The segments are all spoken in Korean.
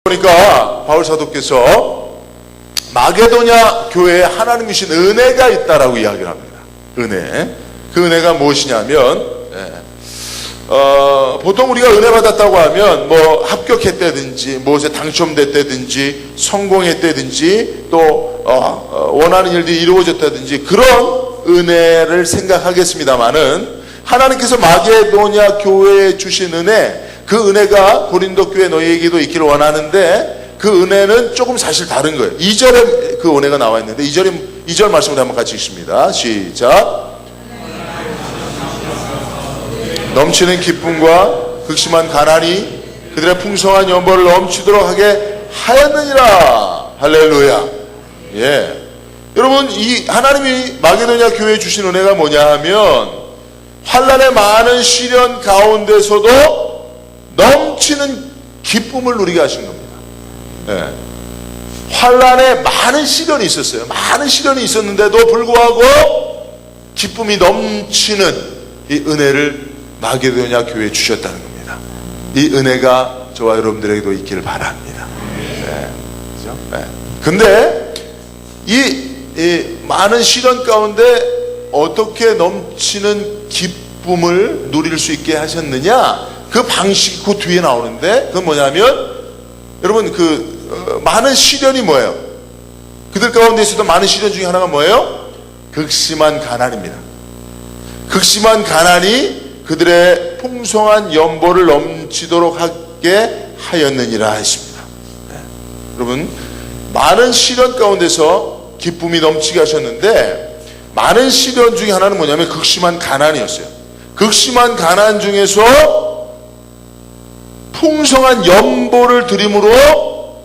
보니까 바울 사도께서 마게도냐 교회에 하나님 주신 은혜가 있다라고 이야기를 합니다. 은혜. 그 은혜가 무엇이냐면 보통 우리가 은혜 받았다고 하면 뭐 합격했다든지 무엇에 당첨됐다든지 성공했다든지 또 원하는 일들이 이루어졌다든지 그런 은혜를 생각하겠습니다마는 하나님께서 마게도냐 교회에 주신 은혜, 그 은혜가 고린도 교회 너희에게도 있기를 원하는데 그 은혜는 조금 사실 다른 거예요. 2절에 그 은혜가 나와 있는데 2절 말씀을 한번 같이 읽습니다. 시작. 넘치는 기쁨과 극심한 가난이 그들의 풍성한 연보를 넘치도록 하게 하였느니라. 할렐루야. 예. 여러분, 이 하나님이 마게도냐 교회에 주신 은혜가 뭐냐 하면 환난의 많은 시련 가운데서도 넘치는 기쁨을 누리게 하신 겁니다. 예. 환난에 많은 시련이 있었어요. 많은 시련이 있었는데도 불구하고 기쁨이 넘치는 이 은혜를 마게도냐 교회에 주셨다는 겁니다. 이 은혜가 저와 여러분들에게도 있기를 바랍니다. 예. 그죠? 예. 근데 이 많은 시련 가운데 어떻게 넘치는 기쁨을 누릴 수 있게 하셨느냐? 그 방식이 그 뒤에 나오는데 그건 뭐냐면 여러분 많은 시련이 뭐예요? 그들 가운데 있었던 많은 시련 중에 하나가 뭐예요? 극심한 가난입니다. 극심한 가난이 그들의 풍성한 연보를 넘치도록 하게 하였느니라 했습니다. 네. 여러분, 많은 시련 가운데서 기쁨이 넘치게 하셨는데 많은 시련 중에 하나는 뭐냐면 극심한 가난이었어요. 극심한 가난 중에서 풍성한 연보를 드림으로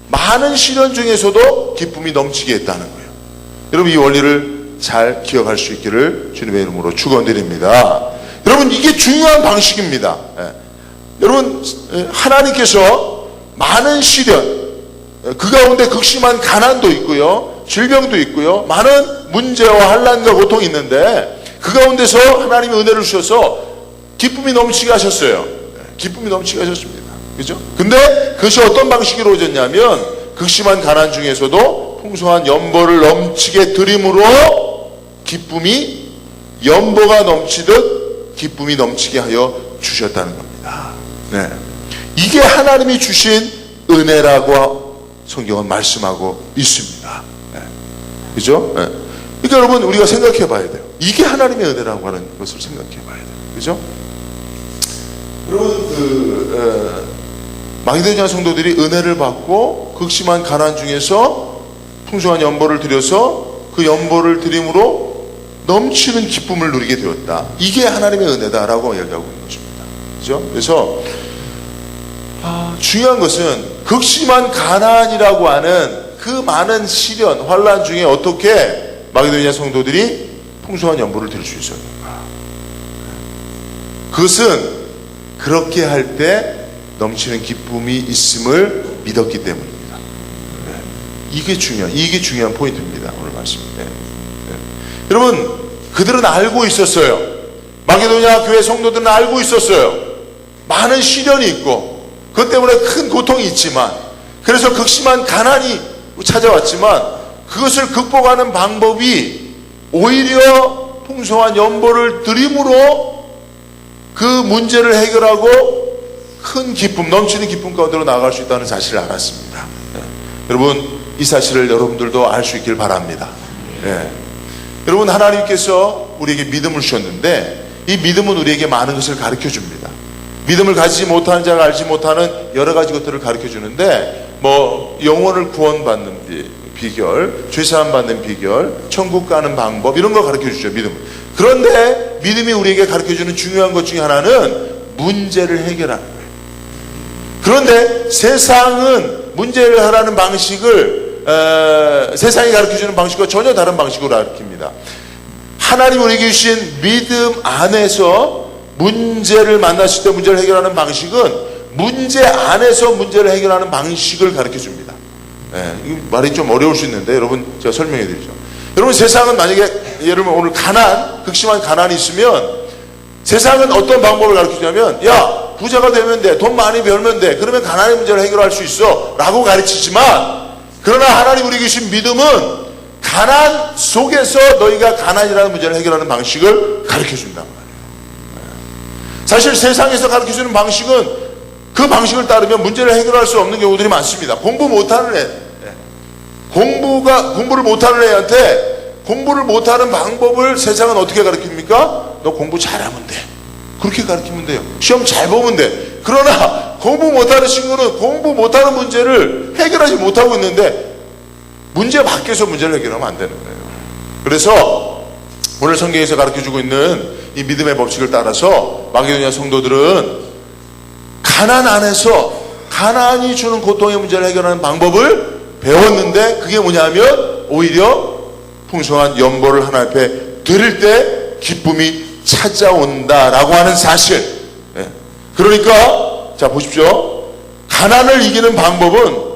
많은 시련 중에서도 기쁨이 넘치게 했다는 거예요. 여러분, 이 원리를 잘 기억할 수 있기를 주님의 이름으로 축원드립니다. 여러분, 이게 중요한 방식입니다. 여러분, 하나님께서 많은 시련, 그 가운데 극심한 가난도 있고요, 질병도 있고요, 많은 문제와 환난과 고통이 있는데 그 가운데서 하나님이 은혜를 주셔서 기쁨이 넘치게 하셨어요. 기쁨이 넘치게 하셨습니다. 그죠? 근데 그것이 어떤 방식으로 이루어졌냐면 극심한 가난 중에서도 풍성한 연보를 넘치게 드림으로 기쁨이 연보가 넘치듯 기쁨이 넘치게 하여 주셨다는 겁니다. 네. 이게 하나님이 주신 은혜라고 성경은 말씀하고 있습니다. 네. 그죠? 네. 그러니까 여러분, 우리가 생각해 봐야 돼요. 이게 하나님의 은혜라고 하는 것을 생각해 봐야 돼요. 그죠? 여러분, 마게도냐 성도들이 은혜를 받고 극심한 가난 중에서 풍성한 연보를 드려서 그 연보를 드림으로 넘치는 기쁨을 누리게 되었다. 이게 하나님의 은혜다라고 이야기하고 있는 것입니다. 그죠? 그래서 중요한 것은 극심한 가난이라고 하는 그 많은 시련, 환난 중에 어떻게 마게도냐 성도들이 풍성한 연보를 드릴 수 있었는가. 그것은 그렇게 할 때 넘치는 기쁨이 있음을 믿었기 때문입니다. 네. 이게 중요한 포인트입니다. 오늘 말씀. 네. 네. 여러분, 그들은 알고 있었어요. 마게도냐 교회 성도들은 알고 있었어요. 많은 시련이 있고 그것 때문에 큰 고통이 있지만, 그래서 극심한 가난이 찾아왔지만 그것을 극복하는 방법이 오히려 풍성한 연보를 드림으로 그 문제를 해결하고 큰 기쁨, 넘치는 기쁨 가운데로 나아갈 수 있다는 사실을 알았습니다. 네. 여러분, 이 사실을 여러분들도 알 수 있길 바랍니다. 네. 여러분, 하나님께서 우리에게 믿음을 주셨는데 이 믿음은 우리에게 많은 것을 가르쳐 줍니다. 믿음을 가지지 못하는 자가 알지 못하는 여러 가지 것들을 가르쳐 주는데, 뭐 영혼을 구원받는 비결, 죄사함 받는 비결, 천국 가는 방법, 이런 거 가르쳐 주죠. 믿음. 그런데 믿음이 우리에게 가르쳐 주는 중요한 것 중에 하나는 문제를 해결하는 거예요. 그런데 세상은 문제를 하라는 방식을 세상이 가르쳐 주는 방식과 전혀 다른 방식으로 가르칩니다. 하나님 우리에게 주신 믿음 안에서 문제를 만났을 때 문제를 해결하는 방식은 문제 안에서 문제를 해결하는 방식을 가르쳐 줍니다. 이 말이 좀 어려울 수 있는데 여러분, 제가 설명해 드리죠. 여러분, 세상은 만약에 예를 들면 오늘 극심한 가난이 있으면 세상은 어떤 방법을 가르쳐 주냐면, 야, 부자가 되면 돼, 돈 많이 벌면 돼, 그러면 가난의 문제를 해결할 수 있어 라고 가르치지만, 그러나 하나님 우리 주신 믿음은 가난 속에서 너희가 가난이라는 문제를 해결하는 방식을 가르쳐준단 말이에요. 사실 세상에서 가르쳐주는 방식은 그 방식을 따르면 문제를 해결할 수 없는 경우들이 많습니다. 공부 못하는 애, 공부를 못하는 애한테 공부를 못하는 방법을 세상은 어떻게 가르칩니까? 너 공부 잘하면 돼, 그렇게 가르치면 돼요. 시험 잘 보면 돼. 그러나 공부 못하는 친구는 공부 못하는 문제를 해결하지 못하고 있는데 문제 밖에서 문제를 해결하면 안 되는 거예요. 그래서 오늘 성경에서 가르쳐주고 있는 이 믿음의 법칙을 따라서 마게도냐 성도들은 가난 안에서 가난이 주는 고통의 문제를 해결하는 방법을 배웠는데, 그게 뭐냐면 오히려 풍성한 연보를 하나님 앞에 드릴 때 기쁨이 찾아온다라고 하는 사실. 그러니까 자 보십시오. 가난을 이기는 방법은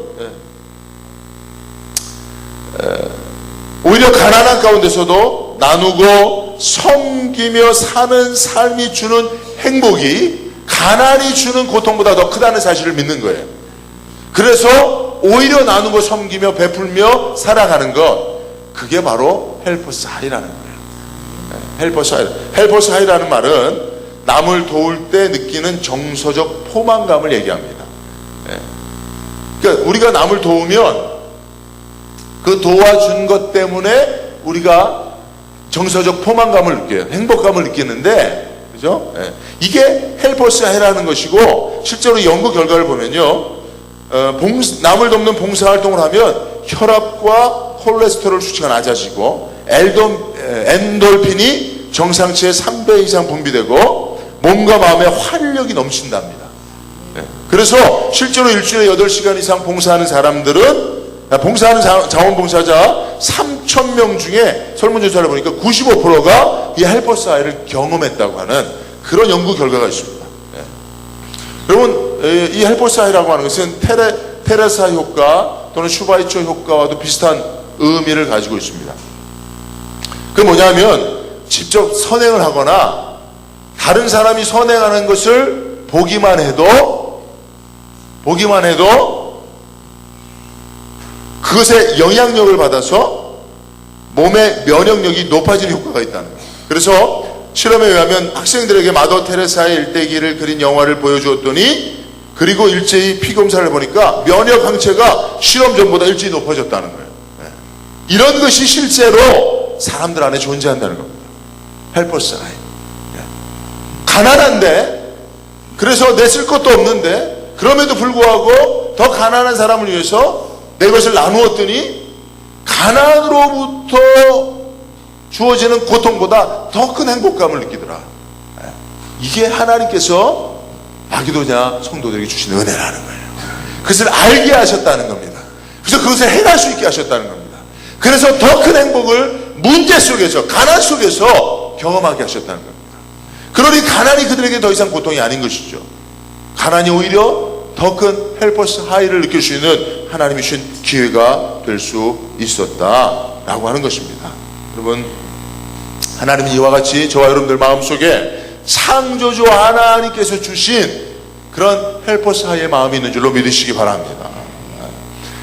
오히려 가난한 가운데서도 나누고 섬기며 사는 삶이 주는 행복이 가난이 주는 고통보다 더 크다는 사실을 믿는 거예요. 그래서 오히려 나누고 섬기며 베풀며 살아가는 것, 그게 바로 헬퍼스 하이라는 거예요. 헬퍼스 하이라는 말은 남을 도울 때 느끼는 정서적 포만감을 얘기합니다. 그러니까 우리가 남을 도우면 그 도와준 것 때문에 우리가 정서적 포만감을 느껴요. 행복감을 느끼는데, 그죠? 이게 헬퍼스 하이라는 것이고, 실제로 연구 결과를 보면요, 남을 돕는 봉사활동을 하면 혈압과 콜레스테롤 수치가 낮아지고 엔돌핀이 정상치의 3배 이상 분비되고 몸과 마음에 활력이 넘친답니다. 그래서 실제로 일주일에 8시간 이상 봉사하는 사람들은, 봉사하는 자원봉사자 3,000명 중에 설문조사를 보니까 95%가 이 헬퍼스 하이를 경험했다고 하는 그런 연구 결과가 있습니다. 여러분, 이 헬퍼스 하이라고 하는 것은 테레사 효과 또는 슈바이처 효과와도 비슷한 의미를 가지고 있습니다. 그게 뭐냐면 직접 선행을 하거나 다른 사람이 선행하는 것을 보기만 해도 그것에 영향력을 받아서 몸의 면역력이 높아지는 효과가 있다는 거예요. 그래서 실험에 의하면 학생들에게 마더 테레사의 일대기를 그린 영화를 보여주었더니, 그리고 일제히 피검사를 보니까 면역 항체가 실험 전보다 일제히 높아졌다는 거예요. 이런 것이 실제로 사람들 안에 존재한다는 겁니다. 헬퍼스 하이. 가난한데, 그래서 내쓸 것도 없는데, 그럼에도 불구하고 더 가난한 사람을 위해서 내 것을 나누었더니 가난으로부터 주어지는 고통보다 더 큰 행복감을 느끼더라. 이게 하나님께서 마게도냐 성도들에게 주신 은혜라는 거예요. 그것을 알게 하셨다는 겁니다. 그래서 그것을 행할 수 있게 하셨다는 겁니다. 그래서 더 큰 행복을 문제 속에서, 가난 속에서 경험하게 하셨다는 겁니다. 그러니 가난이 그들에게 더 이상 고통이 아닌 것이죠. 가난이 오히려 더 큰 헬퍼스 하이를 느낄 수 있는 하나님이 주신 기회가 될 수 있었다라고 하는 것입니다. 여러분, 하나님은 이와 같이 저와 여러분들 마음속에 창조주 하나님께서 주신 그런 헬퍼스 하이의 마음이 있는 줄로 믿으시기 바랍니다.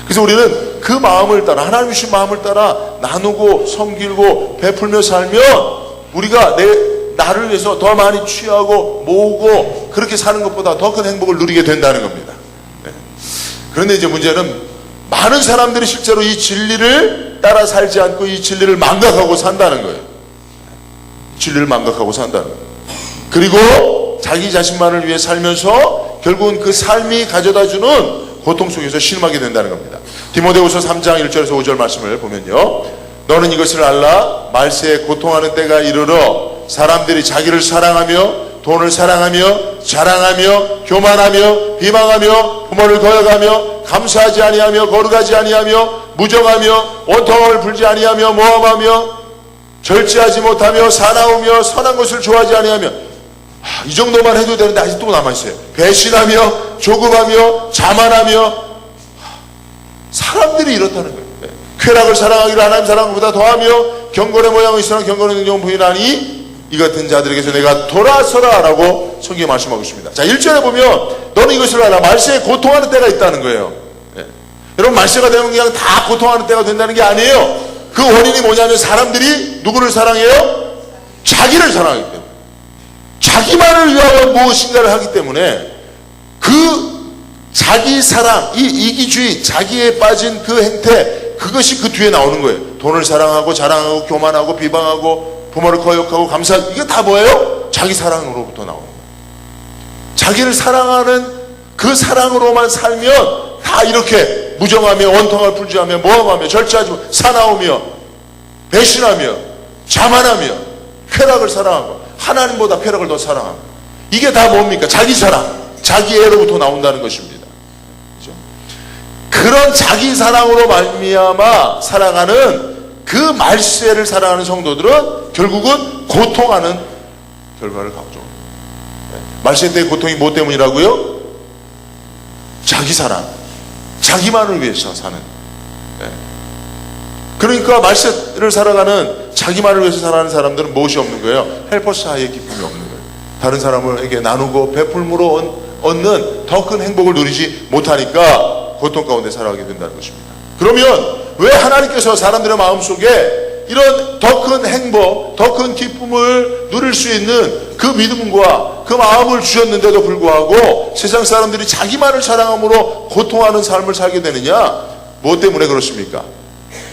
그래서 우리는 그 마음을 따라, 하나님이 주신 마음을 따라 나누고 섬기고 베풀며 살면 우리가 나를 위해서 더 많이 취하고 모으고 그렇게 사는 것보다 더 큰 행복을 누리게 된다는 겁니다. 그런데 이제 문제는 많은 사람들이 실제로 이 진리를 따라 살지 않고 이 진리를 망각하고 산다는 거예요. 진리를 망각하고 산다는 거예요. 그리고 자기 자신만을 위해 살면서 결국은 그 삶이 가져다주는 고통 속에서 신음하게 된다는 겁니다. 디모데후서 3장 1절에서 5절 말씀을 보면요, 너는 이것을 알라. 말세에 고통하는 때가 이르러 사람들이 자기를 사랑하며 돈을 사랑하며 자랑하며 교만하며 비방하며 부모를 거역하며 감사하지 아니하며 거룩하지 아니하며 무정하며 원통함을 풀지 아니하며 모함하며 절제하지 못하며 사나우며 선한 것을 좋아하지 아니하며, 이 정도만 해도 되는데 아직도 남아있어요. 배신하며 조급하며 자만하며. 사람들이 이렇다는 거예요. 쾌락을 사랑하기를 하나님 사랑보다 더하며 경건의 모양을 있으나 경건의 능력은 부인하니 이 같은 자들에게서 내가 돌아서라 라고 성경에 말씀하고 있습니다. 자, 1절에 보면 너는 이것을 알아. 말세에 고통하는 때가 있다는 거예요. 예. 여러분, 말세가 되면 그냥 다 고통하는 때가 된다는 게 아니에요. 그 원인이 뭐냐면 사람들이 누구를 사랑해요? 자기를 사랑하기 때문에, 자기만을 위하여 무엇인가를 하기 때문에 그 자기 사랑, 이 이기주의, 자기에 빠진 그 행태, 그것이 그 뒤에 나오는 거예요. 돈을 사랑하고 자랑하고 교만하고 비방하고 부모를 거역하고 감사하고, 이게 다 뭐예요? 자기 사랑으로부터 나오는 거예요. 자기를 사랑하는 그 사랑으로만 살면 다 이렇게 무정하며 원통을 풀지하며 모함하며 절제하지 사나우며 배신하며 자만하며 쾌락을 사랑하고 하나님보다 쾌락을 더 사랑하고, 이게 다 뭡니까? 자기 사랑, 자기 애로부터 나온다는 것입니다. 그렇죠? 그런 자기 사랑으로 말미암아 살아가는 그 말세를 살아가는 성도들은 결국은 고통하는 결과를 가져옵니다. 말세 때의 고통이 뭐 때문이라고요? 자기 사랑, 자기만을 위해서 사는. 그러니까 말세를 살아가는, 자기만을 위해서 살아가는 사람들은 무엇이 없는 거예요? 헬퍼스 하이의 기쁨이 없는 거예요. 다른 사람에게 나누고 베풀므로 얻는 더 큰 행복을 누리지 못하니까 고통 가운데 살아가게 된다는 것입니다. 그러면 왜 하나님께서 사람들의 마음속에 이런 더 큰 행복, 더 큰 기쁨을 누릴 수 있는 그 믿음과 그 마음을 주셨는데도 불구하고 세상 사람들이 자기만을 사랑함으로 고통하는 삶을 살게 되느냐? 무엇 때문에 그렇습니까?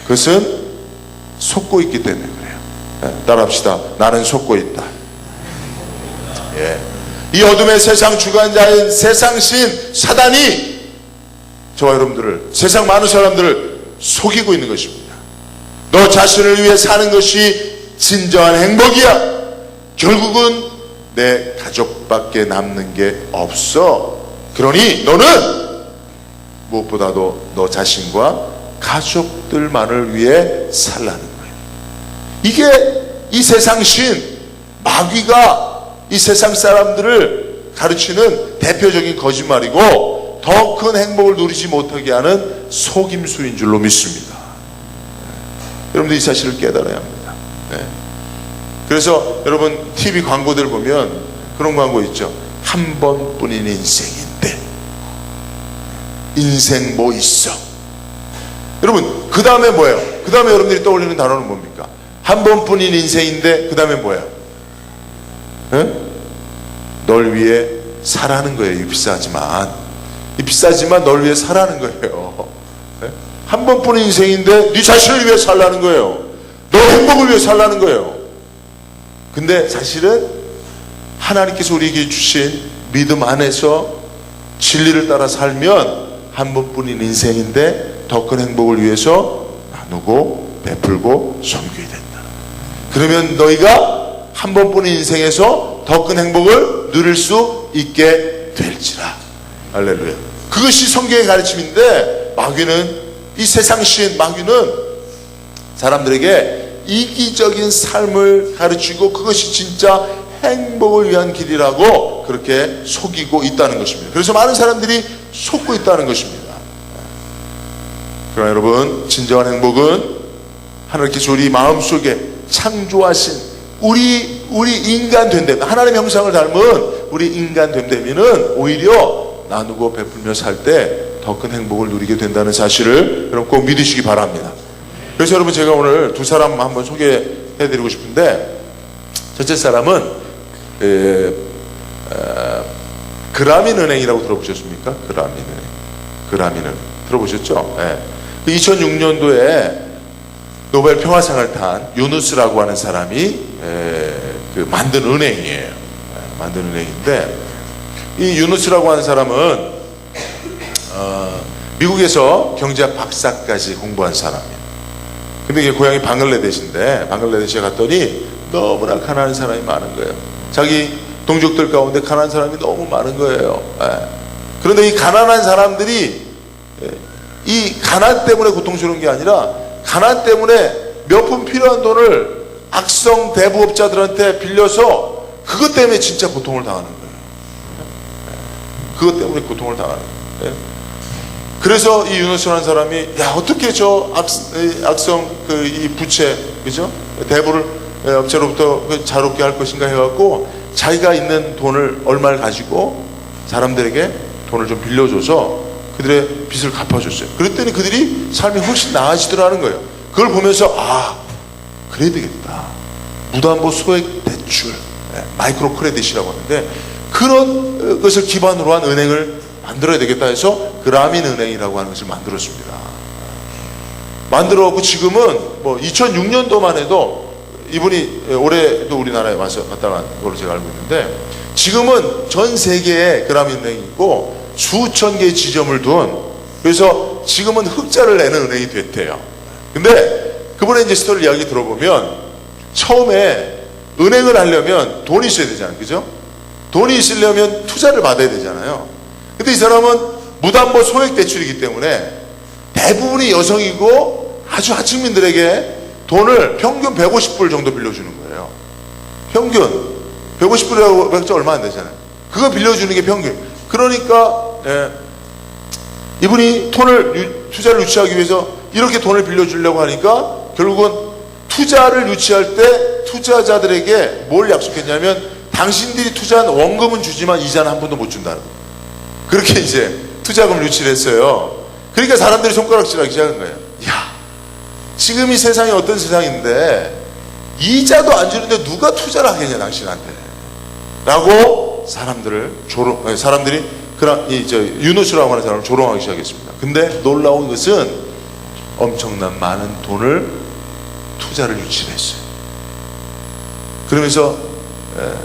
그것은 속고 있기 때문에 그래요. 따라합시다. 나는 속고 있다. 예. 이 어둠의 세상 주관자인 세상신 사단이 저와 여러분들을, 세상 많은 사람들을 속이고 있는 것입니다. 너 자신을 위해 사는 것이 진정한 행복이야. 결국은 내 가족밖에 남는 게 없어. 그러니 너는 무엇보다도 너 자신과 가족들만을 위해 살라는 거예요. 이게 이 세상신 마귀가 이 세상 사람들을 가르치는 대표적인 거짓말이고, 더 큰 행복을 누리지 못하게 하는 속임수인 줄로 믿습니다. 여러분들 이 사실을 깨달아야 합니다. 그래서 여러분 TV 광고들 보면 그런 광고 있죠. 한 번뿐인 인생인데 인생 뭐 있어. 여러분 그 다음에 뭐예요? 그 다음에 여러분들이 떠올리는 단어는 뭡니까? 한 번뿐인 인생인데 그 다음에 뭐예요? 널 위해 살아는 거예요. 이 비싸지만 널 위해 살아는 거예요. 한 번뿐인 인생인데 네 자신을 위해 살라는 거예요. 너 행복을 위해 살라는 거예요. 근데 사실은 하나님께서 우리에게 주신 믿음 안에서 진리를 따라 살면 한 번뿐인 인생인데 더 큰 행복을 위해서 나누고 베풀고 섬겨야 된다. 그러면 너희가 한 번뿐인 인생에서 더 큰 행복을 누릴 수 있게 될지라. 할렐루야. 그것이 성경의 가르침인데, 마귀는, 이 세상신 마귀는 사람들에게 이기적인 삶을 가르치고 그것이 진짜 행복을 위한 길이라고 그렇게 속이고 있다는 것입니다. 그래서 많은 사람들이 속고 있다는 것입니다. 그러나 여러분, 진정한 행복은 하나님께서 우리 마음속에 창조하신 우리 인간 됨됨, 하나님의 형상을 닮은 우리 인간 됨됨이는 오히려 나누고 베풀며 살 때 더 큰 행복을 누리게 된다는 사실을 여러분 꼭 믿으시기 바랍니다. 그래서 여러분 제가 오늘 두 사람 한번 소개해드리고 싶은데, 첫째 사람은 그라민은행이라고 들어보셨습니까? 그라민은행 들어보셨죠? 2006년도에 노벨 평화상을 탄 유누스라고 하는 사람이 만든 은행이에요. 만든 은행인데, 이 유누스라고 하는 사람은 미국에서 경제학 박사까지 공부한 사람이에요. 근데 이게 고향이 방글라데시인데, 방글라데시에 갔더니 너무나 가난한 사람이 많은 거예요. 자기 동족들 가운데 가난한 사람이 너무 많은 거예요. 그런데 이 가난한 사람들이 이 가난 때문에 고통스러운 게 아니라, 가난 때문에 몇 푼 필요한 돈을 악성 대부업자들한테 빌려서 그것 때문에 진짜 고통을 당하는 거예요. 그것 때문에 고통을 당하는 거예요. 그래서 이 유누스라는 사람이, 야, 어떻게 저 악성 이 부채, 그죠? 대부를 업체로부터 자롭게 할 것인가 해갖고 자기가 있는 돈을 얼마를 가지고 사람들에게 돈을 좀 빌려줘서 그들의 빚을 갚아줬어요. 그랬더니 그들이 삶이 훨씬 나아지더라는 거예요. 그걸 보면서 그래야 되겠다. 무담보 소액 대출, 마이크로 크레딧이라고 하는데 그런 것을 기반으로 한 은행을 만들어야 되겠다 해서 그라민 은행이라고 하는 것을 만들었습니다. 만들어갖고 지금은 뭐 2006년도만 해도 이분이 올해도 우리나라에 왔다 간 걸로 제가 알고 있는데 지금은 전 세계에 그라민 은행이 있고 수천 개의 지점을 둔, 그래서 지금은 흑자를 내는 은행이 됐대요. 근데 그분의 이제 스토리 이야기 들어보면 처음에 은행을 하려면 돈이 있어야 되잖아요. 그죠? 돈이 있으려면 투자를 받아야 되잖아요. 근데 이 사람은 무담보 소액 대출이기 때문에 대부분이 여성이고 아주 하층민들에게 돈을 평균 150불 정도 빌려주는 거예요. 평균 150불이라고 해봤자 얼마 안 되잖아요. 그거 빌려주는 게 평균. 그러니까 이분이 투자를 유치하기 위해서 이렇게 돈을 빌려주려고 하니까 결국은 투자를 유치할 때 투자자들에게 뭘 약속했냐면 당신들이 투자한 원금은 주지만 이자는 한 번도 못 준다는 거예요. 그렇게 이제 투자금을 유치를 했어요. 그러니까 사람들이 손가락질하기 시작한 거예요. 야, 지금 이 세상이 어떤 세상인데 이자도 안 주는데 누가 투자를 하겠냐 당신한테 라고 사람들이 유노스라고 하는 사람을 조롱하기 시작했습니다. 근데 놀라운 것은 엄청난 많은 돈을 투자를 유치를 했어요. 그러면서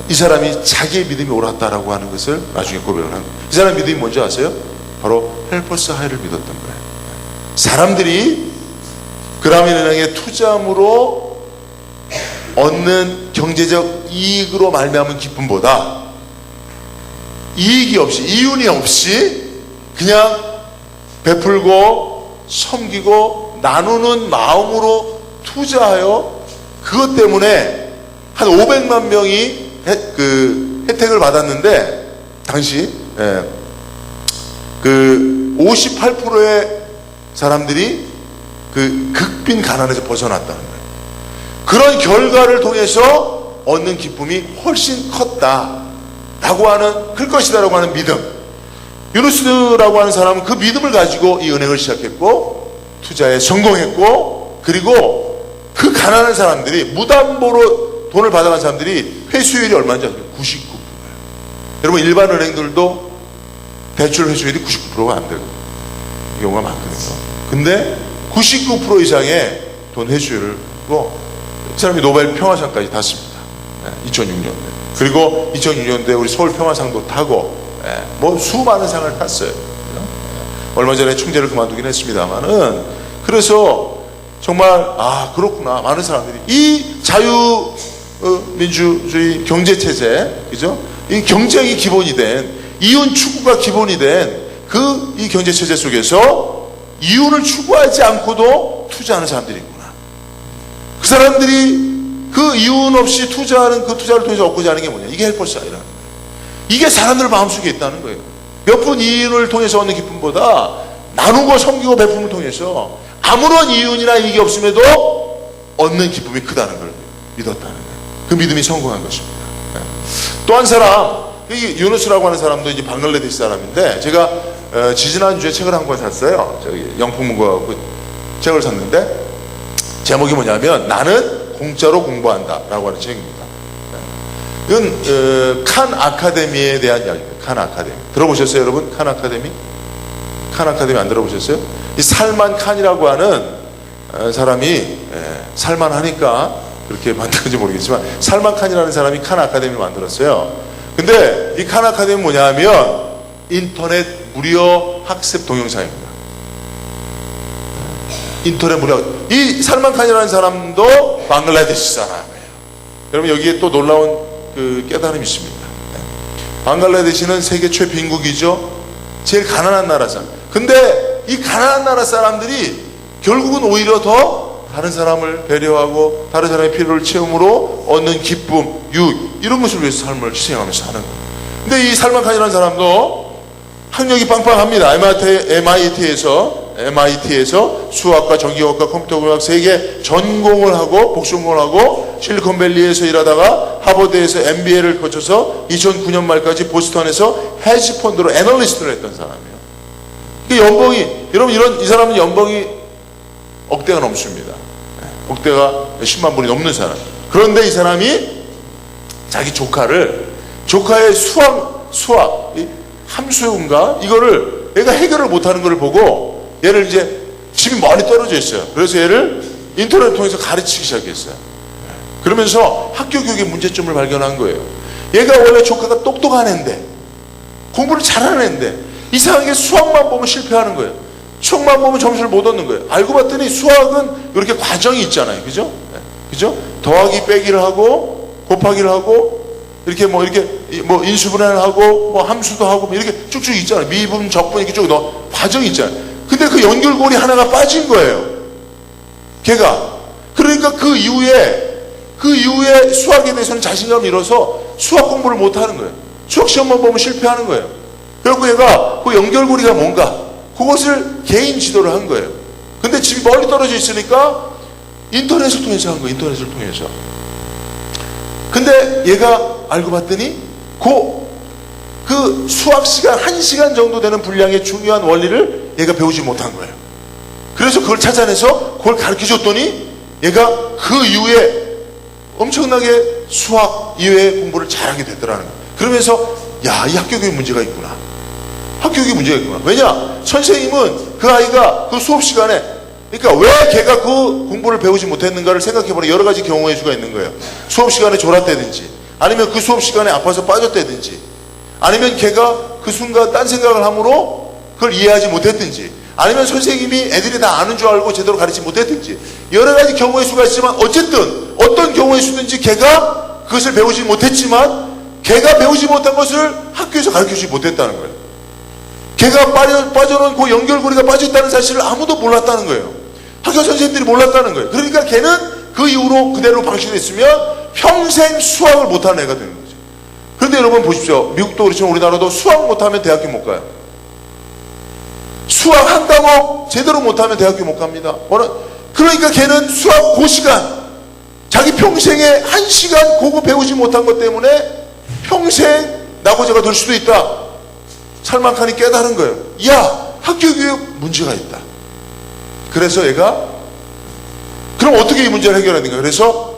이 사람이 자기의 믿음이 옳았다라고 하는 것을 나중에 고백을 한 거예요. 이 사람의 믿음이 뭔지 아세요? 바로 헬퍼스 하이를 믿었던 거예요. 사람들이 그라민 은행의 투자함으로 얻는 경제적 이익으로 말미암은 기쁨보다 이익이 없이, 이윤이 없이 그냥 베풀고 섬기고 나누는 마음으로 투자하여 그것 때문에 한 500만 명이 혜택을 받았는데 당시 58%의 사람들이 극빈 가난에서 벗어났다는 거예요. 그런 결과를 통해서 얻는 기쁨이 훨씬 컸다라고 하는, 클 것이다라고 하는 믿음. 유누스라고 하는 사람은 그 믿음을 가지고 이 은행을 시작했고 투자에 성공했고, 그리고 그 가난한 사람들이 무담보로 돈을 받아간 사람들이 회수율이 얼마인지 아세요? 99%예요. 여러분 일반 은행들도 대출 회수율이 99%가 안 되고 경우가 많거든요. 근데 99% 이상의 돈 회수율이고 이 사람이 노벨 평화상까지 탔습니다. 2006년에. 그리고 2006년도에 우리 서울 평화상도 타고 뭐 수많은 상을 탔어요. 얼마 전에 총재를 그만두긴 했습니다만은, 그래서 정말 그렇구나, 많은 사람들이 이 자유민주주의 경제체제, 그죠? 이 경쟁이 기본이 된, 이윤 추구가 기본이 된 이 경제체제 속에서 이윤을 추구하지 않고도 투자하는 사람들이 있구나. 그 사람들이 그 이윤 없이 투자하는, 그 투자를 통해서 얻고자 하는 게 뭐냐, 이게 헬퍼스 아이라는 거예요. 이게 사람들 마음속에 있다는 거예요. 몇 분 이윤을 통해서 얻는 기쁨보다 나누고 섬기고 베품을 통해서 아무런 이윤이나 이익이 없음에도 얻는 기쁨이 크다는 걸 믿었다는 거예요. 그 믿음이 성공한 것입니다. 또 한 사람, 이 유누스라고 하는 사람도 이제 방글라데시 사람인데, 제가 지지난주에 책을 한 권 샀어요. 저기 영풍문고 책을 샀는데 제목이 뭐냐면 나는 공짜로 공부한다 라고 하는 책입니다. 이건 칸 아카데미에 대한 이야기입니다. 칸 아카데미 들어보셨어요 여러분? 칸 아카데미? 칸 아카데미 안 들어보셨어요? 이 살만 칸이라고 하는 사람이 살만하니까 그렇게 만들었는지 모르겠지만, 살만 칸이라는 사람이 칸 아카데미를 만들었어요. 근데 이 칸 아카데미 뭐냐면 인터넷 무료 학습 동영상입니다. 인터넷 무료. 이 살만 칸이라는 사람도 방글라데시 사람이에요. 여러분 여기에 또 놀라운 그 깨달음이 있습니다. 방글라데시는 세계 최빈국이죠. 제일 가난한 나라 사람. 근데 이 가난한 나라 사람들이 결국은 오히려 더 다른 사람을 배려하고 다른 사람의 필요를 채움으로 얻는 기쁨, 유익, 이런 것을 위해서 삶을 희생하면서 사는 거예요. 근데 이 살만 칸이라는 사람도 학력이 빵빵합니다. MIT에서 수학과 전기공학과 컴퓨터공학 3개 전공을 하고 복수공을 하고 실리콘밸리에서 일하다가 하버드에서 MBA를 거쳐서 2009년 말까지 보스턴에서 헤지펀드로 애널리스트를 했던 사람이에요. 그 연봉이, 여러분 이 사람은 연봉이 억대가 넘습니다. 억대가 10만 불이 넘는 사람. 그런데 이 사람이 자기 조카의 수학 함수인가 이거를 얘가 해결을 못하는 걸 보고 얘를 이제 집이 멀리 떨어져 있어요. 그래서 얘를 인터넷 통해서 가르치기 시작했어요. 그러면서 학교 교육의 문제점을 발견한 거예요. 얘가 원래 조카가 똑똑한 애인데 공부를 잘하는 애인데 이상하게 수학만 보면 실패하는 거예요. 수학만 보면 점수를 못 얻는 거예요. 알고 봤더니 수학은 이렇게 과정이 있잖아요. 그죠? 그죠? 더하기 빼기를 하고 곱하기를 하고 이렇게 인수분해를 하고 함수도 하고 이렇게 쭉쭉 있잖아요. 미분, 적분 이렇게 쭉 과정이 있잖아요. 근데 그 연결고리 하나가 빠진 거예요. 걔가. 그러니까 그 이후에 수학에 대해서는 자신감을 잃어서 수학 공부를 못 하는 거예요. 수학 시험만 보면 실패하는 거예요. 그래서 얘가 그 연결고리가 뭔가 그것을 개인 지도를 한 거예요. 근데 집이 멀리 떨어져 있으니까 인터넷을 통해서 한 거예요. 인터넷을 통해서. 근데 얘가 알고 봤더니 그 수학 시간 1시간 정도 되는 분량의 중요한 원리를 얘가 배우지 못한 거예요. 그래서 그걸 찾아내서 그걸 가르쳐 줬더니 얘가 그 이후에 엄청나게 수학 이외의 공부를 잘하게 됐더라는 거예요. 그러면서 이 학교 교육 문제가 있구나. 학교 교육이 문제가 있구나. 왜냐? 선생님은 그 아이가 그 수업 시간에 그러니까 왜 걔가 그 공부를 배우지 못했는가를 생각해보는 여러 가지 경우의 수가 있는 거예요. 수업 시간에 졸았다든지 아니면 그 수업 시간에 아파서 빠졌다든지 아니면 걔가 그 순간 딴 생각을 함으로 그걸 이해하지 못했든지 아니면 선생님이 애들이 다 아는 줄 알고 제대로 가르치지 못했든지 여러 가지 경우의 수가 있지만 어쨌든 어떤 경우의 수든지 걔가 그것을 배우지 못했지만 걔가 배우지 못한 것을 학교에서 가르쳐주지 못했다는 거예요. 걔가 빠져놓은 그 연결고리가 빠져있다는 사실을 아무도 몰랐다는 거예요. 학교 선생님들이 몰랐다는 거예요. 그러니까 걔는 그 이후로 그대로 방치되어 있으면 평생 수학을 못하는 애가 되는 거죠. 그런데 여러분 보십시오. 미국도 그렇지만 우리나라도 수학 못하면 대학교 못 가요. 수학 한 과목 제대로 못하면 대학교 못 갑니다. 그러니까 걔는 수학 그 시간 자기 평생에 1시간 그거 배우지 못한 것 때문에 평생 낙오자가 될 수도 있다. 살만하니 깨달은 거예요. 학교 교육 문제가 있다. 그래서 얘가 그럼 어떻게 이 문제를 해결하는가? 그래서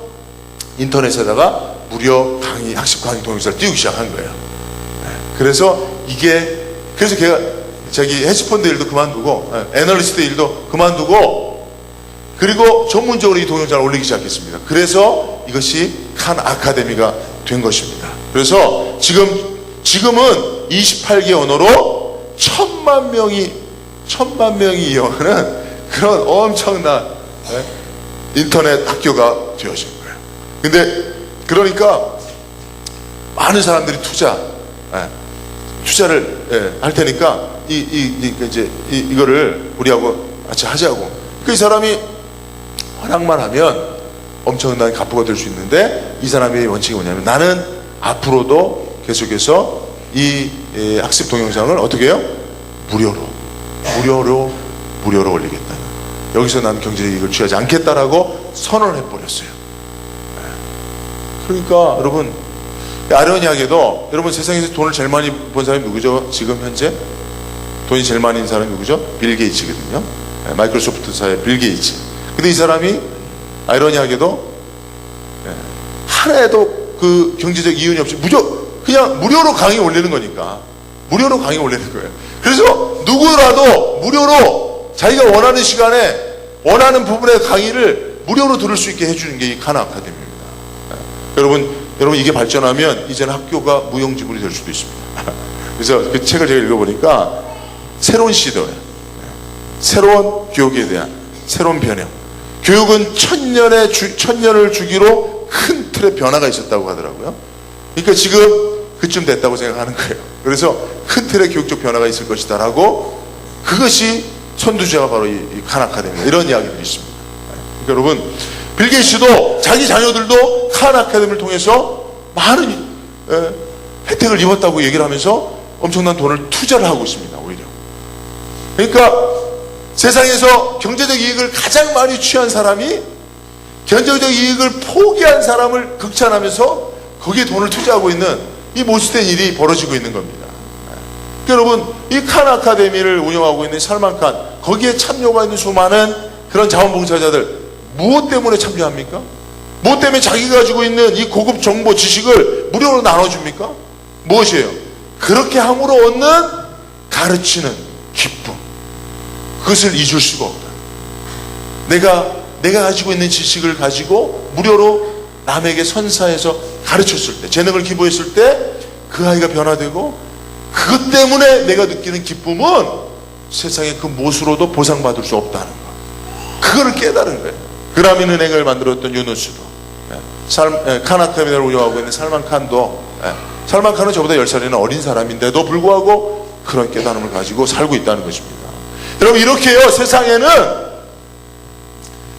인터넷에다가 무료 학습 강의 동영상을 띄우기 시작한 거예요. 그래서 걔가 자기 헤지펀드 일도 그만두고 애널리스트 일도 그만두고 그리고 전문적으로 이 동영상을 올리기 시작했습니다. 그래서 이것이 칸 아카데미가 된 것입니다. 그래서 지금은 28개 언어로 1000만 명이 이용하는 그런 엄청난 인터넷 학교가 되어진 거예요. 근데 그러니까 많은 사람들이 투자를 할 테니까 이거를 우리하고 같이 하자고. 이 사람이 허락만 하면 엄청난 가부가 될 수 있는데 이 사람의 원칙이 뭐냐면 나는 앞으로도 계속해서 이 학습 동영상을 어떻게 해요? 무료로 올리겠다. 여기서 난 경제적 이익을 취하지 않겠다라고 선언을 해버렸어요. 그러니까 여러분 아이러니하게도 여러분 세상에서 돈을 제일 많이 번 사람이 누구죠? 지금 현재 돈이 제일 많이 있는 사람이 누구죠? 빌 게이츠거든요. 마이크로소프트사의 빌 게이츠. 근데 이 사람이 아이러니하게도 하나에도 그 경제적 이윤이 없이 그냥 무료로 강의 올리는 거니까 무료로 강의 올리는 거예요. 그래서 누구라도 무료로 자기가 원하는 시간에 원하는 부분의 강의를 무료로 들을 수 있게 해주는 게 이 칸 아카데미입니다. 여러분 이게 발전하면 이제는 학교가 무용지물이 될 수도 있습니다. 그래서 그 책을 제가 읽어보니까 새로운 시도예요. 새로운 교육에 대한 새로운 변형. 교육은 1000년을 주기로 큰 틀의 변화가 있었다고 하더라고요. 그러니까 지금 그쯤 됐다고 생각하는 거예요. 그래서 큰 틀의 교육적 변화가 있을 것이다 라고 그것이 선두주자가 바로 이 칸 아카데미입니다. 이런 이야기들이 있습니다. 그러니까 여러분 빌 게이츠도 자기 자녀들도 칸 아카데미를 통해서 많은 혜택을 입었다고 얘기를 하면서 엄청난 돈을 투자를 하고 있습니다. 오히려. 그러니까 세상에서 경제적 이익을 가장 많이 취한 사람이 경제적 이익을 포기한 사람을 극찬하면서 거기에 돈을 투자하고 있는 이 못된 일이 벌어지고 있는 겁니다. 여러분, 이 칸 아카데미를 운영하고 있는 살만 칸, 거기에 참여가 있는 수많은 그런 자원봉사자들, 무엇 때문에 참여합니까? 무엇 때문에 자기가 가지고 있는 이 고급 정보 지식을 무료로 나눠줍니까? 무엇이에요? 그렇게 함으로 얻는 가르치는 기쁨, 그것을 잊을 수가 없다. 내가 가지고 있는 지식을 가지고 무료로 남에게 선사해서 가르쳤을 때, 재능을 기부했을 때 그 아이가 변화되고, 그것 때문에 내가 느끼는 기쁨은 세상에 그 무엇으로도 보상받을 수 없다는 거, 그거를 깨달은 거예요. 그라민 은행을 만들었던 유누스도, 칸 아카데미를 운영하고 있는 살만 칸도, 살만 칸은 저보다 10살이나 어린 사람인데도 불구하고 그런 깨달음을 가지고 살고 있다는 것입니다. 여러분, 이렇게요, 세상에는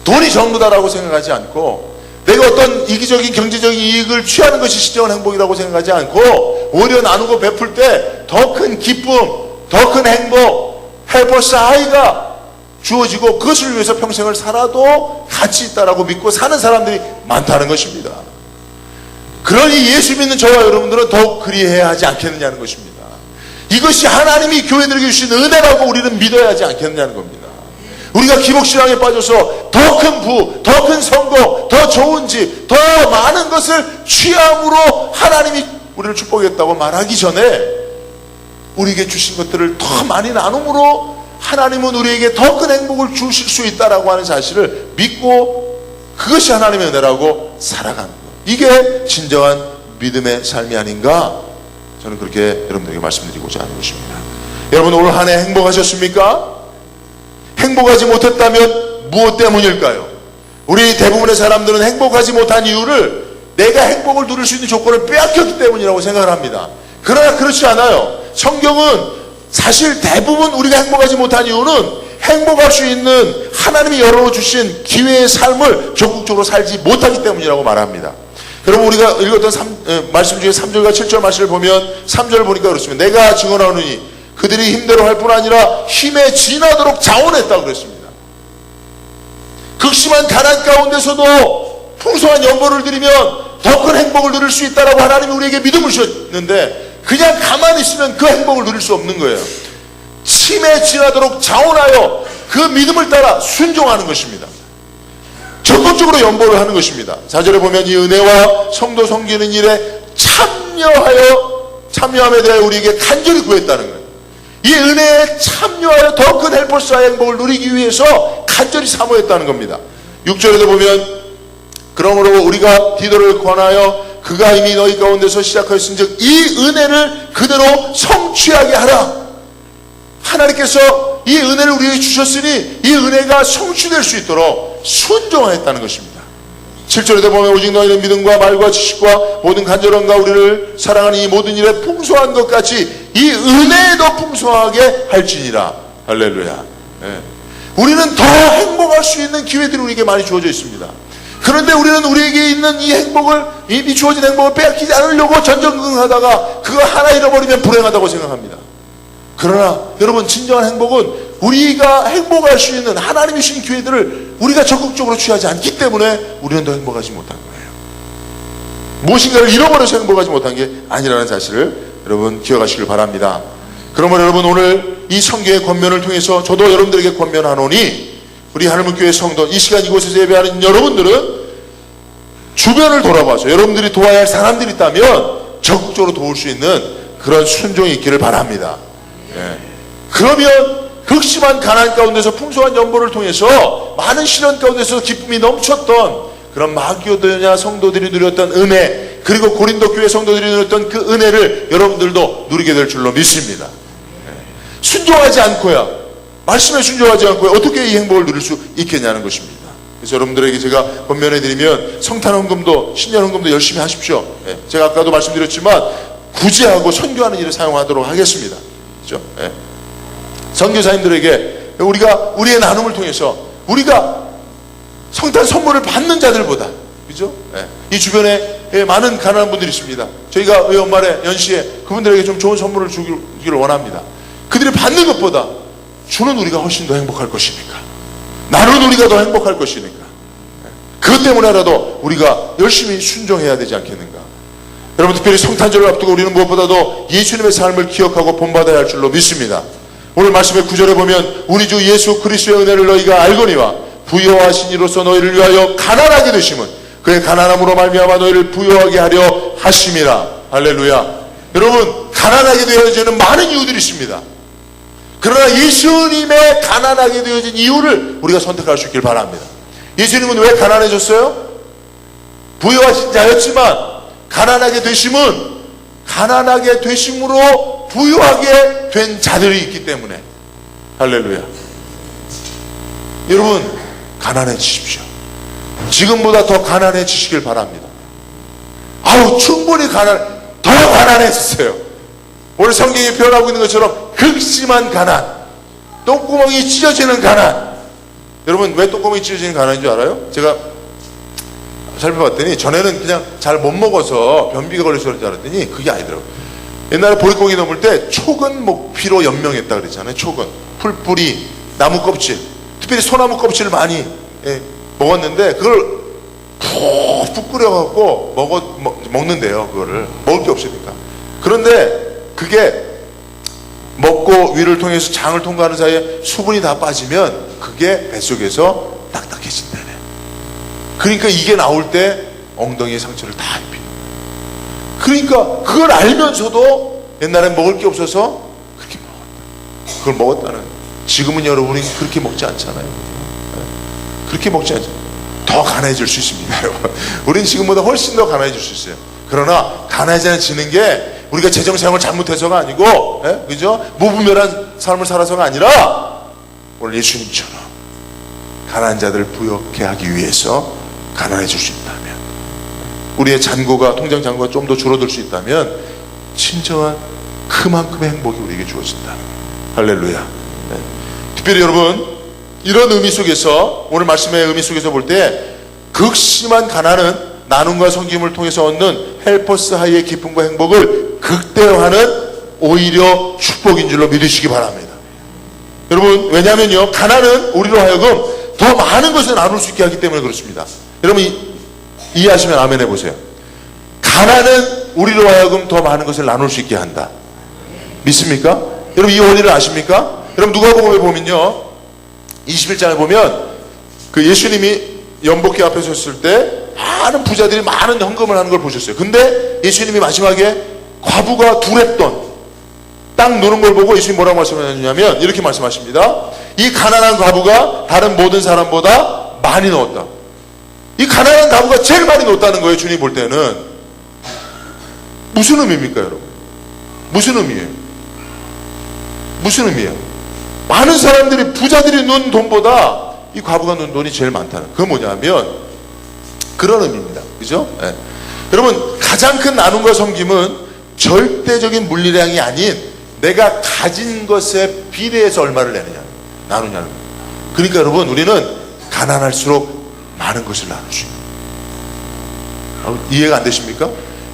돈이 전부다라고 생각하지 않고, 내가 어떤 이기적인 경제적인 이익을 취하는 것이 진정한 행복이라고 생각하지 않고, 오히려 나누고 베풀 때 더 큰 기쁨, 더 큰 행복, 헬퍼스 하이가 주어지고, 그것을 위해서 평생을 살아도 가치 있다라고 믿고 사는 사람들이 많다는 것입니다. 그러니 예수 믿는 저와 여러분들은 더욱 그리해야 하지 않겠느냐는 것입니다. 이것이 하나님이 교회들에게 주신 은혜라고 우리는 믿어야 하지 않겠느냐는 겁니다. 우리가 기복신앙에 빠져서 더 큰 부, 더 큰 성공, 더 좋은 집, 더 많은 것을 취함으로 하나님이 우리를 축복했다고 말하기 전에, 우리에게 주신 것들을 더 많이 나눔으로 하나님은 우리에게 더 큰 행복을 주실 수 있다라고 하는 사실을 믿고, 그것이 하나님의 은혜라고 살아가는 것, 이게 진정한 믿음의 삶이 아닌가, 저는 그렇게 여러분들에게 말씀드리고자 하는 것입니다. 여러분, 올 한 해 행복하셨습니까? 행복하지 못했다면 무엇 때문일까요? 우리 대부분의 사람들은 행복하지 못한 이유를 내가 행복을 누릴 수 있는 조건을 빼앗겼기 때문이라고 생각을 합니다. 그러나 그렇지 않아요. 성경은 사실 대부분 우리가 행복하지 못한 이유는 행복할 수 있는 하나님이 열어주신 기회의 삶을 적극적으로 살지 못하기 때문이라고 말합니다. 여러분, 우리가 읽었던 말씀 중에 3절과 7절 말씀을 보면, 3절을 보니까 그렇습니다. 내가 증언하노니 그들이 힘대로 할 뿐 아니라 힘에 지나도록 자원했다고 그랬습니다. 극심한 가난 가운데서도 풍성한 연보를 드리면 더 큰 행복을 누릴 수 있다라고 하나님이 우리에게 믿음을 주셨는데, 그냥 가만히 있으면 그 행복을 누릴 수 없는 거예요. 힘에 지나도록 자원하여 그 믿음을 따라 순종하는 것입니다. 적극적으로 연보를 하는 것입니다. 4절에 보면 이 은혜와 성도 섬기는 일에 참여함에 대해 우리에게 간절히 구했다는 거예요. 이 은혜에 참여하여 더 큰 헬퍼스와의 행복을 누리기 위해서 간절히 사모했다는 겁니다. 6절에도 보면, 그러므로 우리가 디도를 권하여 그가 이미 너희 가운데서 시작하였은즉 이 은혜를 그대로 성취하게 하라. 하나님께서 이 은혜를 우리에게 주셨으니 이 은혜가 성취될 수 있도록 순종하였다는 것입니다. 7절에도 보면 오직 너희는 믿음과 말과 지식과 모든 간절함과 우리를 사랑하는 이 모든 일에 풍성한 것 같이 이 은혜에도 풍성하게 할지니라. 할렐루야. 네. 우리는 더 행복할 수 있는 기회들이 우리에게 많이 주어져 있습니다. 그런데 우리는 우리에게 있는 이 행복을, 이 주어진 행복을 빼앗기지 않으려고 전전긍긍하다가 그거 하나 잃어버리면 불행하다고 생각합니다. 그러나 여러분, 진정한 행복은 우리가 행복할 수 있는 하나님이 주신 기회들을 우리가 적극적으로 취하지 않기 때문에 우리는 더 행복하지 못한 거예요. 무엇인가를 잃어버려서 행복하지 못한 게 아니라는 사실을 여러분 기억하시길 바랍니다. 그러면 여러분, 오늘 이 성경의 권면을 통해서 저도 여러분들에게 권면하노니, 우리 하늘문교회 성도, 이 시간 이곳에서 예배하는 여러분들은 주변을 돌아봐서 여러분들이 도와야 할 사람들이 있다면 적극적으로 도울 수 있는 그런 순종이 있기를 바랍니다. 예. 그러면 극심한 가난 가운데서 풍성한 연보를 통해서 많은 시련 가운데서 기쁨이 넘쳤던 그런 마기오도냐 성도들이 누렸던 은혜, 그리고 고린도 교회 성도들이 누렸던 그 은혜를 여러분들도 누리게 될 줄로 믿습니다. 예. 순종하지 않고야, 말씀에 순종하지 않고야 어떻게 이 행복을 누릴 수 있겠냐는 것입니다. 그래서 여러분들에게 제가 권면해드리면, 성탄헌금도 신년헌금도 열심히 하십시오. 예. 제가 아까도 말씀드렸지만 구제하고 선교하는 일을 사용하도록 하겠습니다. 그렇죠? 예. 선교사님들에게 우리가 우리의 나눔을 통해서 우리가 성탄 선물을 받는 자들보다, 그죠? 예. 이 주변에 많은 가난한 분들이 있습니다. 저희가 연말에 연시에 그분들에게 좀 좋은 선물을 주기를 원합니다. 그들이 받는 것보다 주는 우리가 훨씬 더 행복할 것이니까, 나는 우리가 더 행복할 것이니까, 그것 때문에라도 우리가 열심히 순종해야 되지 않겠는가. 여러분, 특별히 성탄절을 앞두고 우리는 무엇보다도 예수님의 삶을 기억하고 본받아야 할 줄로 믿습니다. 오늘 말씀의 9절에 보면 우리 주 예수 그리스도의 은혜를 너희가 알거니와 부요하신 이로써 너희를 위하여 가난하게 되심은 그의 가난함으로 말미암아 너희를 부요하게 하려 하심이라. 할렐루야. 여러분, 가난하게 되어지는 많은 이유들이 있습니다. 그러나 예수님의 가난하게 되어진 이유를 우리가 선택할 수 있길 바랍니다. 예수님은 왜 가난해졌어요? 부요하신 자였지만 가난하게 되심은 가난하게 되심으로 부유하게 된 자들이 있기 때문에. 할렐루야. 여러분, 가난해지십시오. 지금보다 더 가난해지시길 바랍니다. 아우, 충분히 더 가난해졌어요. 오늘 성경이 표현하고 있는 것처럼 극심한 가난, 똥구멍이 찢어지는 가난. 여러분, 왜 똥구멍이 찢어지는 가난인 줄 알아요? 제가 살펴봤더니 전에는 그냥 잘 못 먹어서 변비가 걸려서 그런 줄 알았더니 그게 아니더라고요. 옛날에 보릿고기 넘을 때 촉은 목피로 연명했다 그랬잖아요. 촉은 풀뿌리, 나무 껍질, 특별히 소나무 껍질을 많이 먹었는데 그걸 푹 끓여갖고 먹는데요. 그거를 먹을 게 없으니까. 그런데 그게 먹고 위를 통해서 장을 통과하는 사이에 수분이 다 빠지면 그게 뱃속에서 딱딱해진다네. 그러니까 이게 나올 때 엉덩이에 상처를 다 입히는 거예요. 그러니까 그걸 알면서도 옛날엔 먹을 게 없어서 그렇게 먹었다. 그걸 먹었다는. 지금은 여러분이 그렇게 먹지 않잖아요. 그렇게 먹지 않잖아요. 더 가난해질 수 있습니다, 여러분. 우리는 지금보다 훨씬 더 가난해질 수 있어요. 그러나 가난해지는 게 우리가 재정사용을 잘못해서가 아니고, 그죠? 무분별한 삶을 살아서가 아니라 오늘 예수님처럼 가난한 자들을 부욕해 하기 위해서 가난해질 수 있다면, 우리의 잔고가, 통장 잔고가 좀 더 줄어들 수 있다면 진정한 그만큼의 행복이 우리에게 주어진다. 할렐루야. 네. 특별히 여러분, 이런 의미 속에서, 오늘 말씀의 의미 속에서 볼 때 극심한 가난은 나눔과 섬김을 통해서 얻는 헬퍼스 하이의 기쁨과 행복을 극대화하는 오히려 축복인 줄로 믿으시기 바랍니다. 여러분, 왜냐하면요, 가난은 우리로 하여금 더 많은 것을 나눌 수 있게 하기 때문에 그렇습니다. 여러분, 이해하시면 아멘 해보세요. 가난은 우리로 하여금 더 많은 것을 나눌 수 있게 한다. 믿습니까? 여러분, 이 원리를 아십니까? 여러분, 누가복음에 보면요, 21장에 보면 그 예수님이 연복궤 앞에 섰을 때 많은 부자들이 많은 헌금을 하는 걸 보셨어요. 근데 예수님이 마지막에 과부가 두렵던 땅 노는 걸 보고 예수님이 뭐라고 말씀하셨냐면 이렇게 말씀하십니다. 이 가난한 과부가 다른 모든 사람보다 많이 넣었다. 이 가난한 과부가 제일 많이 넣었다는 거예요. 주님 볼 때는. 무슨 의미입니까, 여러분? 무슨 의미예요? 무슨 의미예요? 많은 사람들이, 부자들이 넣은 돈보다 이 과부가 넣은 돈이 제일 많다는, 그건 뭐냐면 그런 의미입니다. 그죠? 네. 여러분, 가장 큰 나눔과 섬김은 절대적인 물리량이 아닌 내가 가진 것에 비례해서 얼마를 내느냐, 나누냐는 거예요. 그러니까 여러분, 우리는 가난할수록 많은 것을 나눌 수 있어요. 이해가 안 되십니까?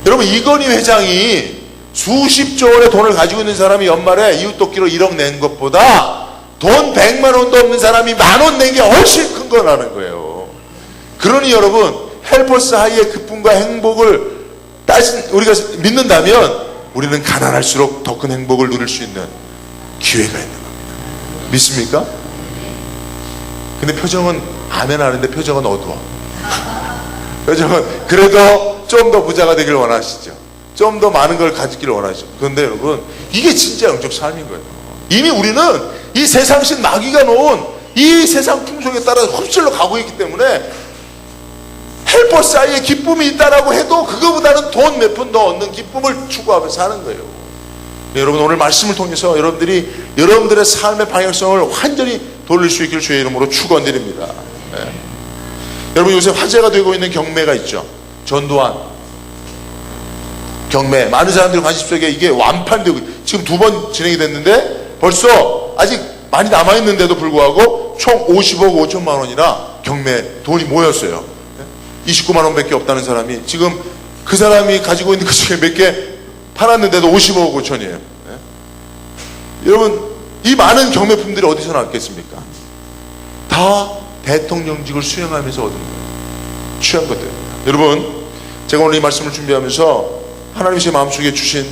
여러분, 이건희 회장이 수십조 원의 돈을 가지고 있는 사람이 연말에 이웃돕기로 1억 낸 것보다 돈 100만 원도 없는 사람이 10,000원 낸 게 훨씬 큰 거라는 거예요. 그러니 여러분, 헬퍼스 하이의 기쁨과 행복을 우리가 믿는다면 우리는 가난할수록 더 큰 행복을 누릴 수 있는 기회가 있는 겁니다. 믿습니까? 근데 표정은 아멘 하는데 표정은 어두워. 표정은 그래도 좀 더 부자가 되길 원하시죠. 좀 더 많은 걸 가지기를 원하시죠. 그런데 여러분, 이게 진짜 영적 삶인 거예요. 이미 우리는 이 세상신 마귀가 놓은 이 세상 풍속에 따라 흡실로 가고 있기 때문에 헬퍼스 하이의 기쁨이 있다라고 해도 그거보다는 돈 몇 푼 더 얻는 기쁨을 추구하면서 사는 거예요. 네, 여러분, 오늘 말씀을 통해서 여러분들이 여러분들의 삶의 방향성을 완전히 돌릴 수 있기를 주의 이름으로 축원드립니다. 네. 여러분, 요새 화제가 되고 있는 경매가 있죠. 전두환 경매, 많은 사람들이 관심 속에 이게 완판되고 지금 2번 진행이 됐는데 벌써 아직 많이 남아있는데도 불구하고 총 50억 5천만 원이나 경매 돈이 모였어요. 29만 원밖에 없다는 사람이 지금 그 사람이 가지고 있는 것 중에 몇 개 팔았는데도 50억 5천이에요. 네? 여러분, 이 많은 경매품들이 어디서 나왔겠습니까? 다 대통령직을 수행하면서 얻은 거예요. 취한 것들입니다. 여러분, 제가 오늘 이 말씀을 준비하면서 하나님이 제 마음속에 주신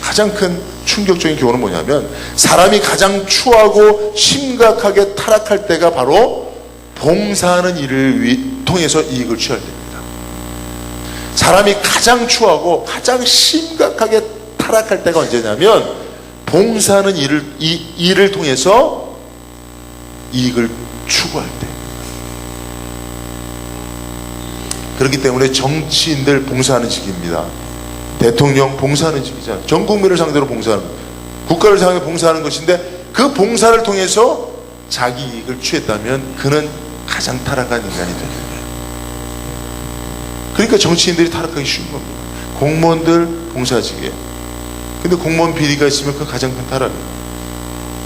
가장 큰 충격적인 교훈은 뭐냐면, 사람이 가장 추하고 심각하게 타락할 때가 바로 봉사하는 일을 통해서 이익을 취할 때입니다. 사람이 가장 추하고 가장 심각하게 타락할 때가 언제냐면, 봉사하는 일을 통해서 이익을 추구할 때. 그렇기 때문에 정치인들 봉사하는 직입니다. 대통령 봉사하는 직이잖아요. 전 국민을 상대로 봉사하는, 국가를 상대로 봉사하는 것인데, 그 봉사를 통해서 자기 이익을 취했다면 그는 가장 타락한 인간이 되는 거예요. 그러니까 정치인들이 타락하기 쉬운 겁니다. 공무원들 봉사직이에요. 근데 공무원 비리가 있으면 그 가장 큰 타락이에요.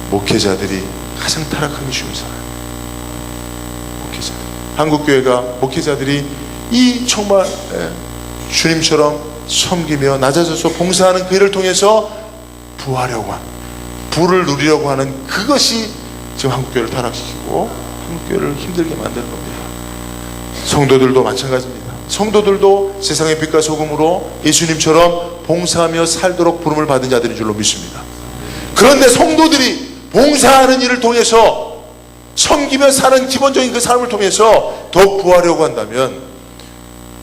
목회자들이 가장 타락하기 쉬운 사람. 목회자들. 한국교회가 목회자들이 이 정말 주님처럼 섬기며 낮아져서 봉사하는 그 일을 통해서 부하려고 하는, 부를 누리려고 하는 그것이 지금 한국교회를 타락시키고 한국교회를 힘들게 만드는 겁니다. 성도들도 마찬가지입니다. 성도들도 세상의 빛과 소금으로 예수님처럼 봉사하며 살도록 부름을 받은 자들인 줄로 믿습니다. 그런데 성도들이 봉사하는 일을 통해서 섬기며 사는 기본적인 그 삶을 통해서 더욱 부하려고 한다면,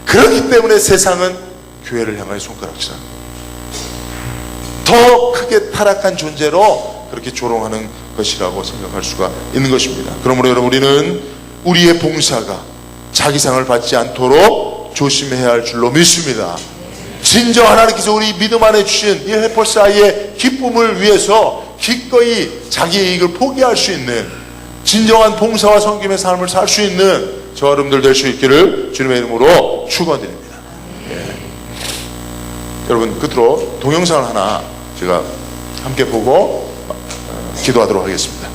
그렇기 때문에 세상은 교회를 향하여 손가락질합니다. 더 크게 타락한 존재로 그렇게 조롱하는 것이라고 생각할 수가 있는 것입니다. 그러므로 여러분, 우리는 우리의 봉사가 자기상을 받지 않도록 조심해야 할 줄로 믿습니다. 진정 하나님께서 우리 믿음 안에 주신 이 해퍼사이의 기쁨을 위해서 기꺼이 자기의 이익을 포기할 수 있는 진정한 봉사와 섬김의 삶을 살 수 있는 저와 여러분들 될 수 있기를 주님의 이름으로 축원드립니다. 여러분, 끝으로 동영상을 하나 제가 함께 보고 기도하도록 하겠습니다.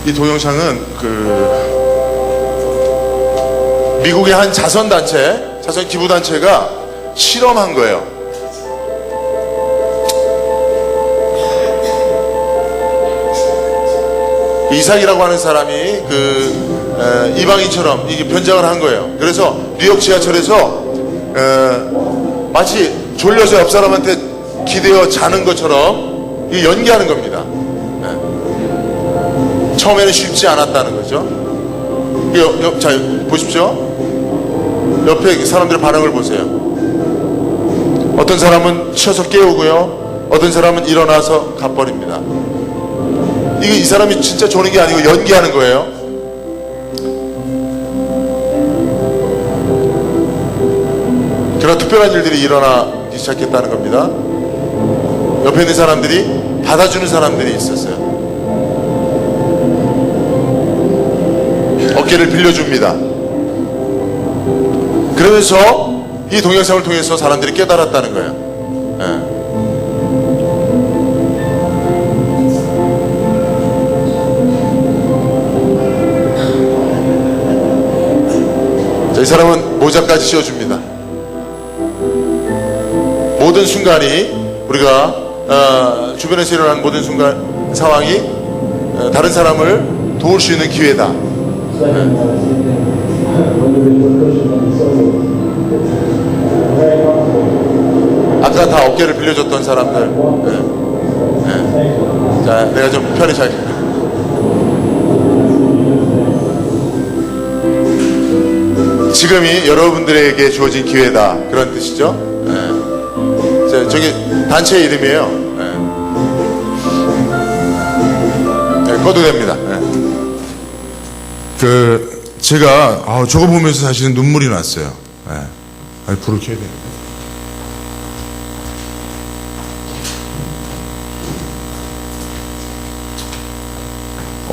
이 동영상은 미국의 한 자선단체, 자선 기부단체가 실험한 거예요. 이삭이라고 하는 사람이 이방인처럼 이게 변장을 한 거예요. 그래서 뉴욕 지하철에서 마치 졸려서 옆 사람한테 기대어 자는 것처럼 연기하는 겁니다. 처음에는 쉽지 않았다는 거죠. 자, 보십시오. 옆에 사람들의 반응을 보세요. 어떤 사람은 치어서 깨우고요, 어떤 사람은 일어나서 가버립니다. 이 사람이 진짜 조는 게 아니고 연기하는 거예요. 그러나 특별한 일들이 일어나기 시작했다는 겁니다. 옆에 있는 사람들이 받아주는 사람들이 있었어요. 어깨를 빌려줍니다. 그러면서 이 동영상을 통해서 사람들이 깨달았다는 거예요. 이 사람은 모자까지 씌워줍니다. 모든 순간이, 우리가 주변에서 일어나는 모든 순간 상황이 다른 사람을 도울 수 있는 기회다. 아까 다 어깨를 빌려줬던 사람들, 자, 내가 좀 편히 잘, 지금이 여러분들에게 주어진 기회다, 그런 뜻이죠. 저기 단체 이름이에요. 꺼도 됩니다. 제가 저거 보면서 사실은 눈물이 났어요. 불을 켜야 돼요.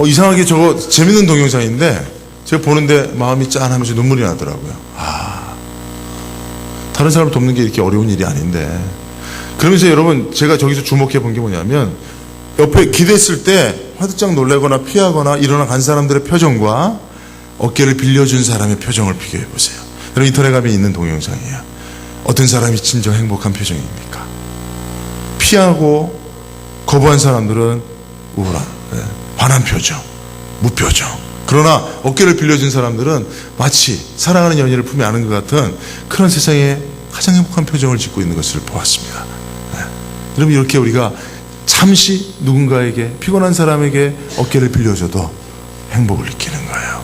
이상하게 저거 재밌는 동영상인데 제가 보는데 마음이 짠하면서 눈물이 나더라고요. 다른 사람을 돕는 게 이렇게 어려운 일이 아닌데. 그러면서 여러분, 제가 저기서 주목해 본 게 뭐냐면, 옆에 기댔을 때 화들짝 놀라거나 피하거나 일어나 간 사람들의 표정과 어깨를 빌려준 사람의 표정을 비교해 보세요. 여러분, 인터넷 가면 있는 동영상이에요. 어떤 사람이 진정 행복한 표정입니까? 피하고 거부한 사람들은 우울한, 화난 표정, 무표정. 그러나 어깨를 빌려준 사람들은 마치 사랑하는 연인을 품에 안은 것 같은 그런 세상에 가장 행복한 표정을 짓고 있는 것을 보았습니다. 여러분, 이렇게 우리가 잠시 누군가에게, 피곤한 사람에게 어깨를 빌려줘도 행복을 느끼는 거예요.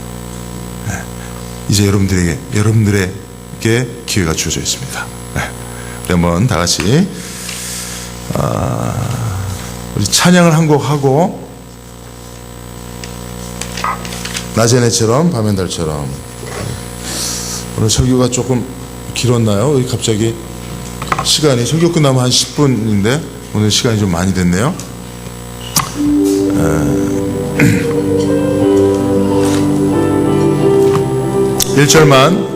이제 여러분들에게 기회가 주어져 있습니다. 우리 한번 다 같이 우리 찬양을 한 곡 하고, 낮의 해처럼 밤의 달처럼. 오늘 설교가 조금 길었나요? 갑자기 시간이, 설교 끝나면 한 10분인데 오늘 시간이 좀 많이 됐네요. 1절만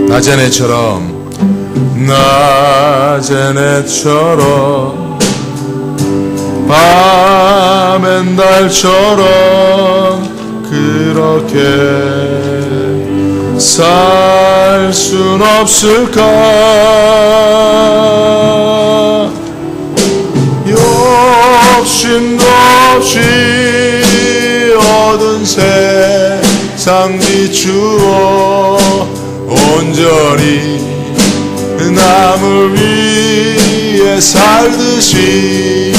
낮의 해처럼, 낮의 해처럼 밤엔 달처럼 그렇게 살 순 없을까? 욕심도 없이 얻은 세상 비추어 온전히 남을 위해 살듯이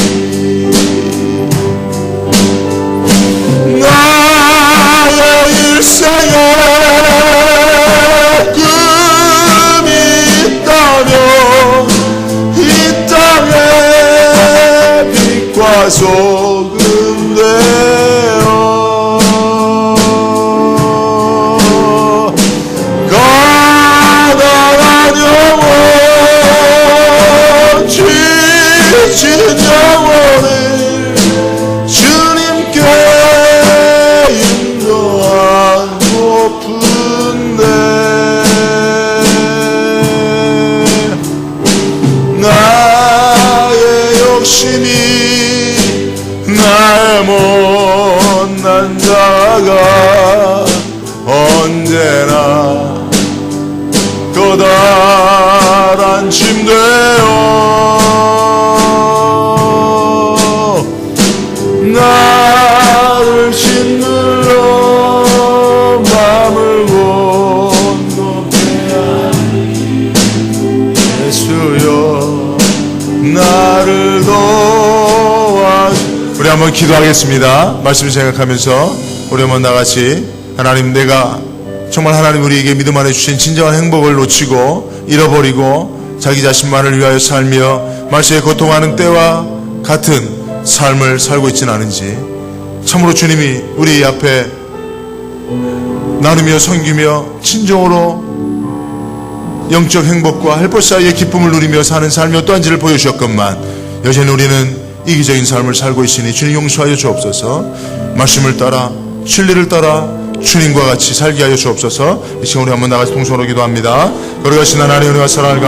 나의 일생에 꿈이 있다면 이 땅에 빛과 소금 되어 가난한 영혼, 지친 영혼을 주님께 인도하고픈데 나의 욕심이 나의 못난 자가 언제나 커다란 침대요 나를 짓눌러 맘을 온높게 하니 예수여 나를 도와. 우리 한번 기도하겠습니다. 말씀을 생각하면서 우리 한번 나같이, 하나님, 내가 정말 하나님 우리에게 믿음 안에 주신 진정한 행복을 놓치고 잃어버리고 자기 자신만을 위하여 살며 말세에 고통하는 때와 같은 삶을 살고 있지는 않은지, 참으로 주님이 우리 앞에 나누며 섬기며 친정으로 영적 행복과 헬퍼 사이의 기쁨을 누리며 사는 삶이 어떠한지를 보여주셨건만 여전히 우리는 이기적인 삶을 살고 있으니 주님 용서하여 주옵소서. 말씀을 따라 진리를 따라 주님과 같이 살게 하여 주옵소서. 이 시간 우리 한번 나가서 통성으로 기도합니다. 거룩하신 하나님, 은혜와 사랑을